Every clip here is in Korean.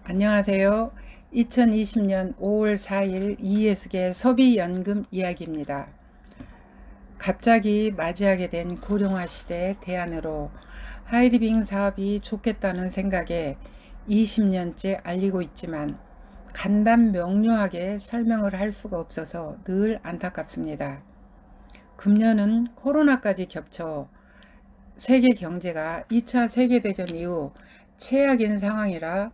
안녕하세요. 2020년 5월 4일 이해숙의 소비연금 이야기입니다. 갑자기 맞이하게 된 고령화 시대 대안으로 하이리빙 사업이 좋겠다는 생각에 20년째 알리고 있지만 간단 명료하게 설명을 할 수가 없어서 늘 안타깝습니다. 금년은 코로나까지 겹쳐 세계 경제가 2차 세계대전 이후 최악인 상황이라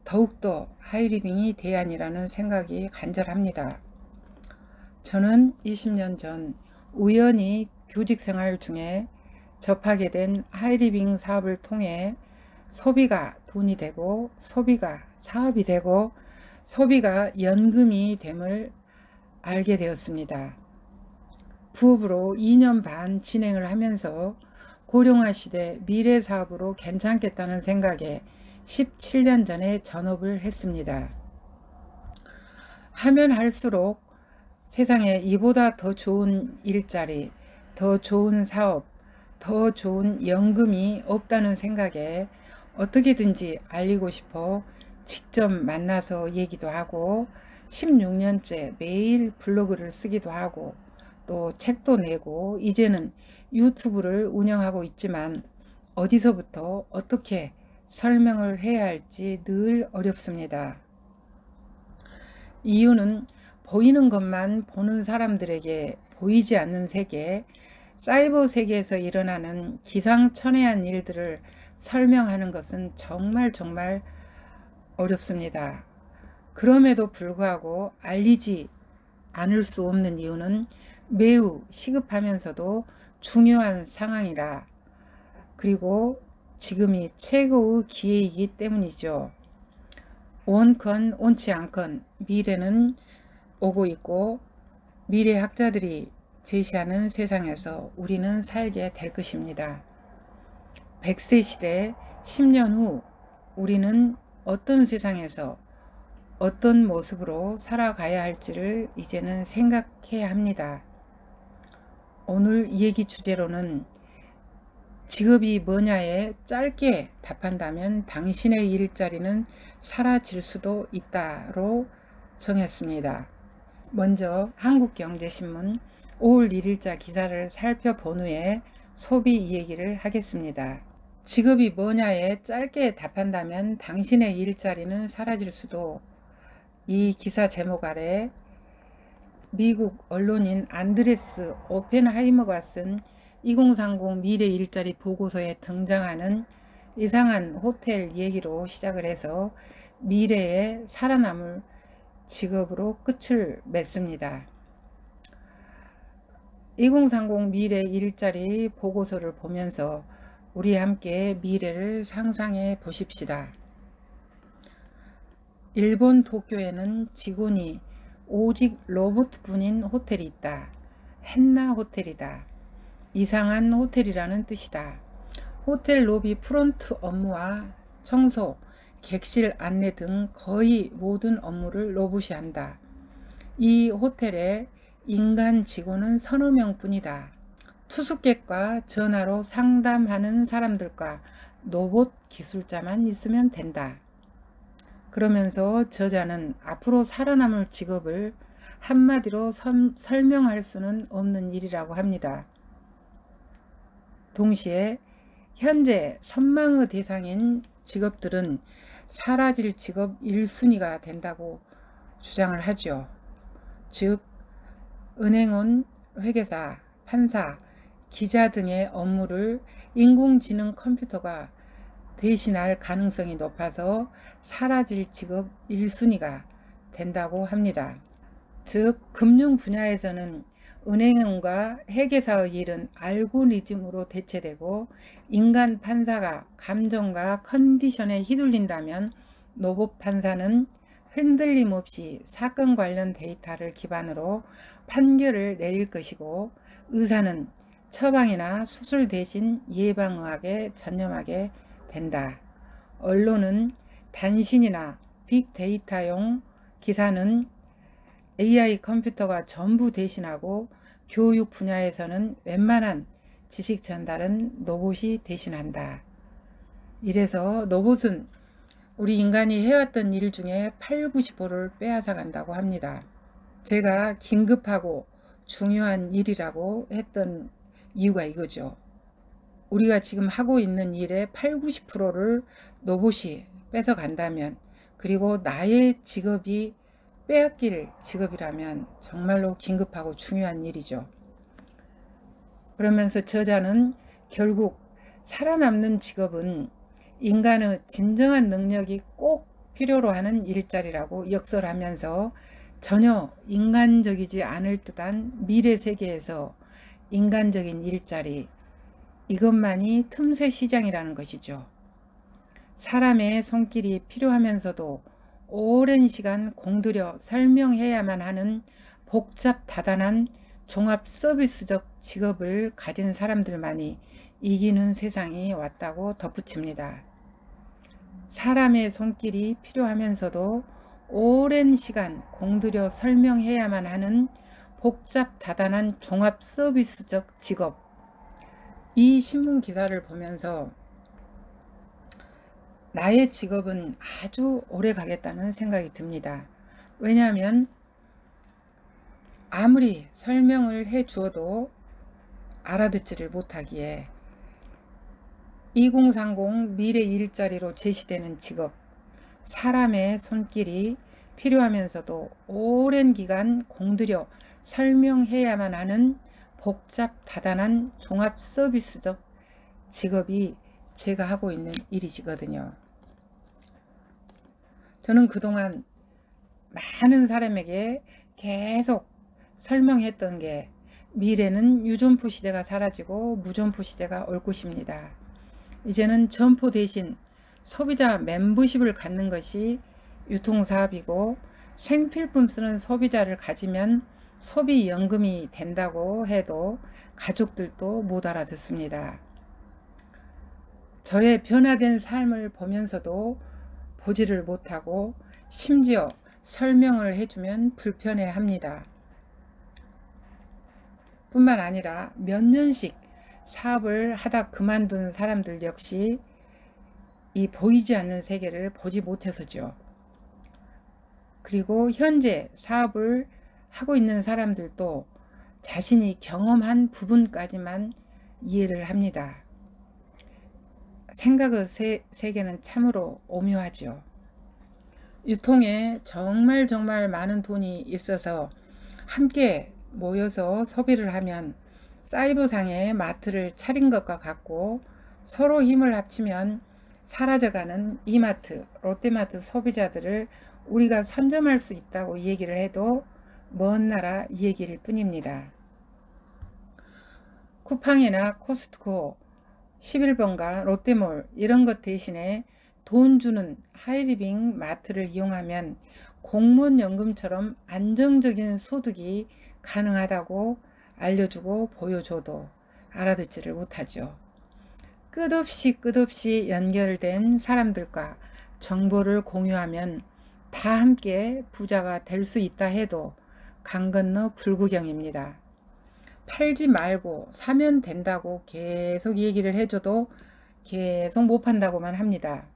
더욱더 하이리빙이 대안이라는 생각이 간절합니다. 저는 20년 전 우연히 교직생활 중에 접하게 된 하이리빙 사업을 통해 소비가 돈이 되고 소비가 사업이 되고 소비가 연금이 됨을 알게 되었습니다. 부업으로 2년 반 진행을 하면서 고령화 시대 미래 사업으로 괜찮겠다는 생각에 17년 전에 전업을 했습니다. 하면 할수록 세상에 이보다 더 좋은 일자리, 더 좋은 사업, 더 좋은 연금이 없다는 생각에 어떻게든지 알리고 싶어 직접 만나서 얘기도 하고 16년째 매일 블로그를 쓰기도 하고 또 책도 내고 이제는 유튜브를 운영하고 있지만 어디서부터 어떻게 설명을 해야 할지 늘 어렵습니다. 이유는 보이는 것만 보는 사람들에게 보이지 않는 세계, 사이버 세계에서 일어나는 기상천외한 일들을 설명하는 것은 정말 어렵습니다. 그럼에도 불구하고 알리지 않을 수 없는 이유는 매우 시급하면서도 중요한 상황이라, 그리고 지금이 최고의 기회이기 때문이죠. 원컨 원치 않건 미래는 오고 있고 미래학자들이 제시하는 세상에서 우리는 살게 될 것입니다. 100세 시대 10년 후 우리는 어떤 세상에서 어떤 모습으로 살아가야 할지를 이제는 생각해야 합니다. 오늘 이 얘기 주제로는 직업이 뭐냐에 짧게 답한다면 당신의 일자리는 사라질 수도 있다로 정했습니다. 먼저 한국경제신문 5월 1일자 기사를 살펴본 후에 소비 이야기를 하겠습니다. 직업이 뭐냐에 짧게 답한다면 당신의 일자리는 사라질 수도, 이 기사 제목 아래 미국 언론인 안드레스 오펜하이머가 쓴 2030 미래 일자리 보고서에 등장하는 이상한 호텔 얘기로 시작을 해서 미래에 살아남을 직업으로 끝을 맺습니다. 2030 미래 일자리 보고서를 보면서 우리 함께 미래를 상상해 보십시다. 일본 도쿄에는 직원이 오직 로봇뿐인 호텔이 있다. 헨나 호텔이다. 이상한 호텔이라는 뜻이다. 호텔 로비 프론트 업무와 청소, 객실 안내 등 거의 모든 업무를 로봇이 한다. 이 호텔에 인간 직원은 서너 명뿐이다. 투숙객과 전화로 상담하는 사람들과 로봇 기술자만 있으면 된다. 그러면서 저자는 앞으로 살아남을 직업을 한마디로 설명할 수는 없는 일이라고 합니다. 동시에 현재 선망의 대상인 직업들은 사라질 직업 1순위가 된다고 주장을 하죠. 즉 은행원, 회계사, 판사, 기자 등의 업무를 인공지능 컴퓨터가 대신할 가능성이 높아서 사라질 직업 1순위가 된다고 합니다. 즉 금융 분야에서는 은행원과 회계사의 일은 알고리즘으로 대체되고 인간 판사가 감정과 컨디션에 휘둘린다면 로봇 판사는 흔들림 없이 사건 관련 데이터를 기반으로 판결을 내릴 것이고 의사는 처방이나 수술 대신 예방의학에 전념하게 된다. 언론은 단신이나 빅데이터용 기사는 AI 컴퓨터가 전부 대신하고 교육 분야에서는 웬만한 지식 전달은 로봇이 대신한다. 이래서 로봇은 우리 인간이 해왔던 일 중에 8, 90%를 빼앗아 간다고 합니다. 제가 긴급하고 중요한 일이라고 했던 이유가 이거죠. 우리가 지금 하고 있는 일의 8, 90%를 로봇이 뺏어 간다면, 그리고 나의 직업이 빼앗길 직업이라면 정말로 긴급하고 중요한 일이죠. 그러면서 저자는 결국 살아남는 직업은 인간의 진정한 능력이 꼭 필요로 하는 일자리라고 역설하면서 전혀 인간적이지 않을 듯한 미래 세계에서 인간적인 일자리, 이것만이 틈새 시장이라는 것이죠. 사람의 손길이 필요하면서도 오랜 시간 공들여 설명해야만 하는 복잡 다단한 종합 서비스적 직업을 가진 사람들만이 이기는 세상이 왔다고 덧붙입니다. 사람의 손길이 필요하면서도 오랜 시간 공들여 설명해야만 하는 복잡 다단한 종합 서비스적 직업. 이 신문 기사를 보면서 나의 직업은 아주 오래 가겠다는 생각이 듭니다. 왜냐하면 아무리 설명을 해 주어도 알아듣지를 못하기에 2030 미래 일자리로 제시되는 직업, 사람의 손길이 필요하면서도 오랜 기간 공들여 설명해야만 하는 복잡 다단한 종합 서비스적 직업이 제가 하고 있는 일이거든요. 저는 그동안 많은 사람에게 계속 설명했던 게 미래는 유존포 시대가 사라지고 무존포 시대가 올 것입니다. 이제는 점포 대신 소비자 멤버십을 갖는 것이 유통사업이고, 생필품 쓰는 소비자를 가지면 소비연금이 된다고 해도 가족들도 못 알아듣습니다. 저의 변화된 삶을 보면서도 보지를 못하고 심지어 설명을 해주면 불편해합니다. 뿐만 아니라 몇 년씩 사업을 하다 그만둔 사람들 역시 이 보이지 않는 세계를 보지 못해서죠. 그리고 현재 사업을 하고 있는 사람들도 자신이 경험한 부분까지만 이해를 합니다. 생각의 세계는 참으로 오묘하죠. 유통에 정말 많은 돈이 있어서 함께 모여서 소비를 하면 사이버상의 마트를 차린 것과 같고, 서로 힘을 합치면 사라져가는 이마트, 롯데마트 소비자들을 우리가 선점할 수 있다고 얘기를 해도 먼 나라 얘기일 뿐입니다. 쿠팡이나 코스트코, 11번가, 롯데몰 이런 것 대신에 돈 주는 하이리빙 마트를 이용하면 공무원연금처럼 안정적인 소득이 가능하다고 알려주고 보여줘도 알아듣지를 못하죠. 끝없이 연결된 사람들과 정보를 공유하면 다 함께 부자가 될 수 있다 해도 강 건너 불구경입니다. 팔지 말고 사면 된다고 계속 얘기를 해줘도 계속 못 판다고만 합니다.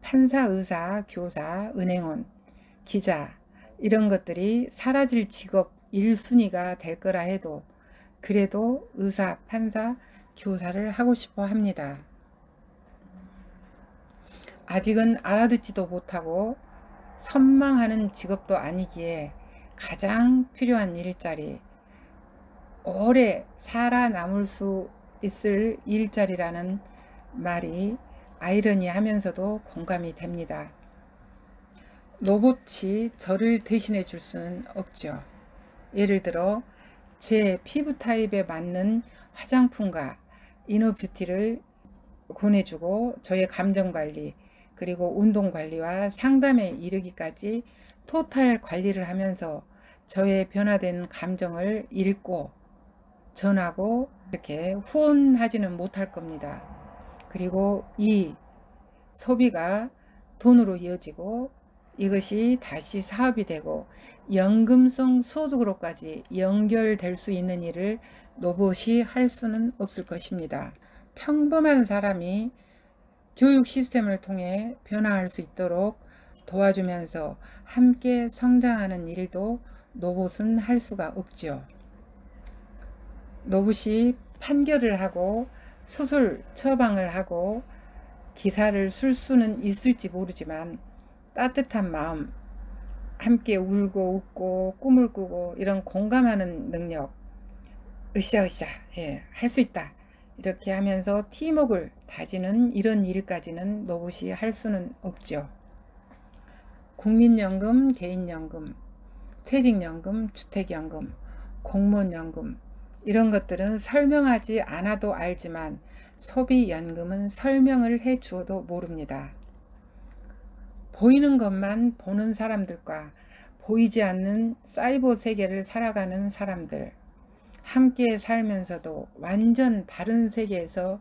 판사, 의사, 교사, 은행원, 기자 이런 것들이 사라질 직업 1순위가 될 거라 해도 그래도 의사, 판사, 교사를 하고 싶어 합니다. 아직은 알아듣지도 못하고 선망하는 직업도 아니기에 가장 필요한 일자리, 오래 살아남을 수 있을 일자리라는 말이 아이러니하면서도 공감이 됩니다. 로봇이 저를 대신해 줄 수는 없죠. 예를 들어 제 피부 타입에 맞는 화장품과 이너뷰티를 권해주고 저의 감정관리, 그리고 운동관리와 상담에 이르기까지 토탈 관리를 하면서 저의 변화된 감정을 읽고 전하고 이렇게 후원하지는 못할 겁니다. 그리고 이 소비가 돈으로 이어지고 이것이 다시 사업이 되고 연금성 소득으로까지 연결될 수 있는 일을 로봇이 할 수는 없을 것입니다. 평범한 사람이 교육 시스템을 통해 변화할 수 있도록 도와주면서 함께 성장하는 일도 로봇은 할 수가 없죠. 로봇이 판결을 하고 수술 처방을 하고 기사를 쓸 수는 있을지 모르지만 따뜻한 마음, 함께 울고 웃고 꿈을 꾸고 이런 공감하는 능력, 으쌰으쌰 할 수 있다 이렇게 하면서 팀워크를 다지는 이런 일까지는 로봇이 할 수는 없죠. 국민연금, 개인연금, 퇴직연금, 주택연금, 공무원연금 이런 것들은 설명하지 않아도 알지만 소비연금은 설명을 해 주어도 모릅니다. 보이는 것만 보는 사람들과 보이지 않는 사이버 세계를 살아가는 사람들, 함께 살면서도 완전 다른 세계에서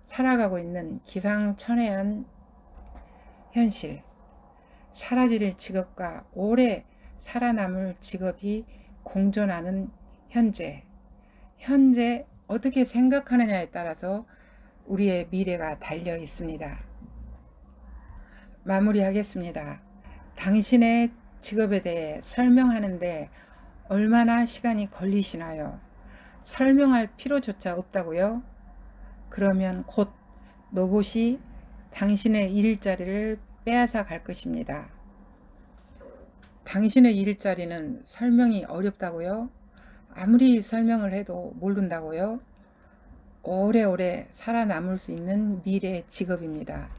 살아가고 있는 기상천외한 현실, 사라질 직업과 오래 살아남을 직업이 공존하는 현재 어떻게 생각하느냐에 따라서 우리의 미래가 달려 있습니다. 마무리하겠습니다. 당신의 직업에 대해 설명하는데 얼마나 시간이 걸리시나요? 설명할 필요조차 없다고요? 그러면 곧 로봇이 당신의 일자리를 빼앗아 갈 것입니다. 당신의 일자리는 설명이 어렵다고요? 아무리 설명을 해도 모른다고요? 오래오래 살아남을 수 있는 미래의 직업입니다.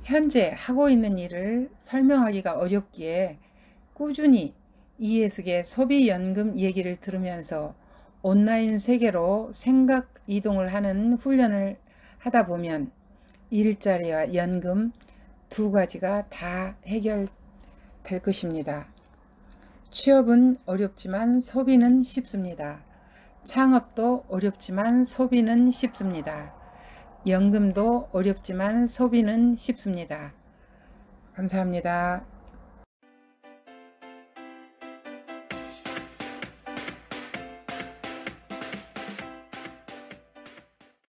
현재 하고 있는 일을 설명하기가 어렵기에 꾸준히 이해숙의 소비연금 얘기를 들으면서 온라인 세계로 생각 이동을 하는 훈련을 하다 보면 일자리와 연금 두 가지가 다 해결될 것입니다. 취업은 어렵지만 소비는 쉽습니다. 창업도 어렵지만 소비는 쉽습니다. 연금도 어렵지만 소비는 쉽습니다. 감사합니다.